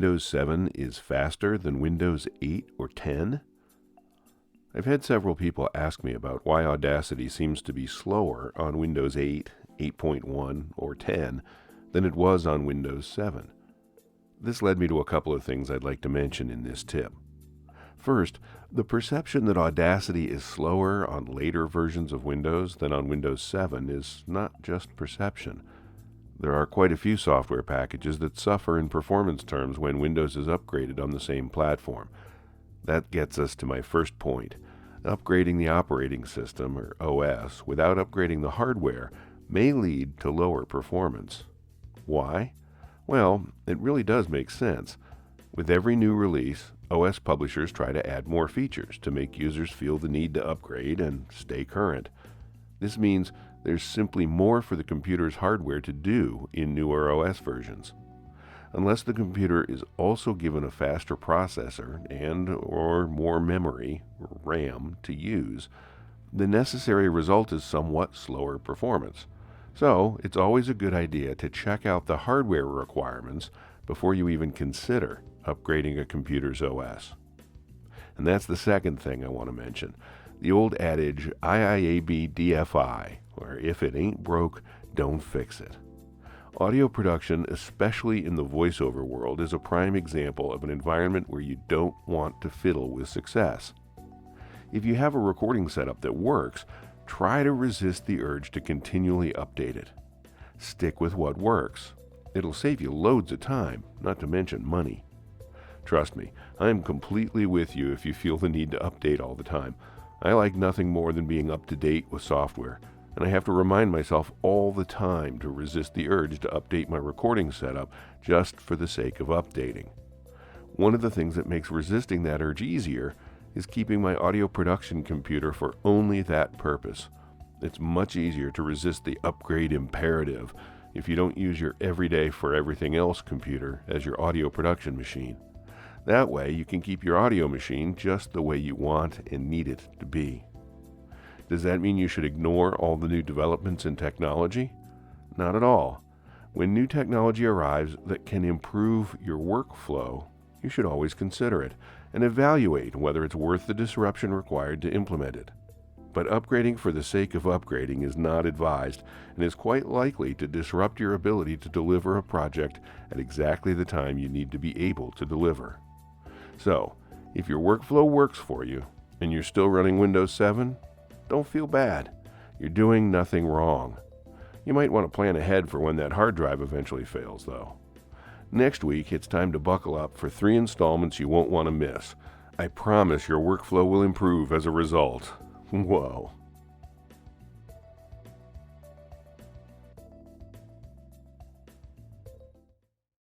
Windows 7 is faster than Windows 8 or 10? I've had several people ask me about why Audacity seems to be slower on Windows 8, 8.1, or 10 than it was on Windows 7. This led me to a couple of things I'd like to mention in this tip. First, the perception that Audacity is slower on later versions of Windows than on Windows 7 is not just perception. There are quite a few software packages that suffer in performance terms when Windows is upgraded on the same platform. That gets us to my first point. Upgrading the operating system, or OS, without upgrading the hardware may lead to lower performance. Why? Well, it really does make sense. With every new release, OS publishers try to add more features to make users feel the need to upgrade and stay current. This means there's simply more for the computer's hardware to do in newer OS versions. Unless the computer is also given a faster processor and/or more memory, or RAM, to use, the necessary result is somewhat slower performance. So, it's always a good idea to check out the hardware requirements before you even consider upgrading a computer's OS. And that's the second thing I want to mention. The old adage, IIAB DFI, or if it ain't broke, don't fix it. Audio production, especially in the voiceover world, is a prime example of an environment where you don't want to fiddle with success. If you have a recording setup that works, try to resist the urge to continually update it. Stick with what works. It'll save you loads of time, not to mention money. Trust me, I am completely with you if you feel the need to update all the time. I like nothing more than being up to date with software, and I have to remind myself all the time to resist the urge to update my recording setup just for the sake of updating. One of the things that makes resisting that urge easier is keeping my audio production computer for only that purpose. It's much easier to resist the upgrade imperative if you don't use your everyday for everything else computer as your audio production machine. That way you can keep your audio machine just the way you want and need it to be. Does that mean you should ignore all the new developments in technology? Not at all. When new technology arrives that can improve your workflow, you should always consider it and evaluate whether it's worth the disruption required to implement it. But upgrading for the sake of upgrading is not advised and is quite likely to disrupt your ability to deliver a project at exactly the time you need to be able to deliver. So, if your workflow works for you and you're still running Windows 7, don't feel bad. You're doing nothing wrong. You might want to plan ahead for when that hard drive eventually fails, though. Next week, it's time to buckle up for 3 installments you won't want to miss. I promise your workflow will improve as a result. Whoa.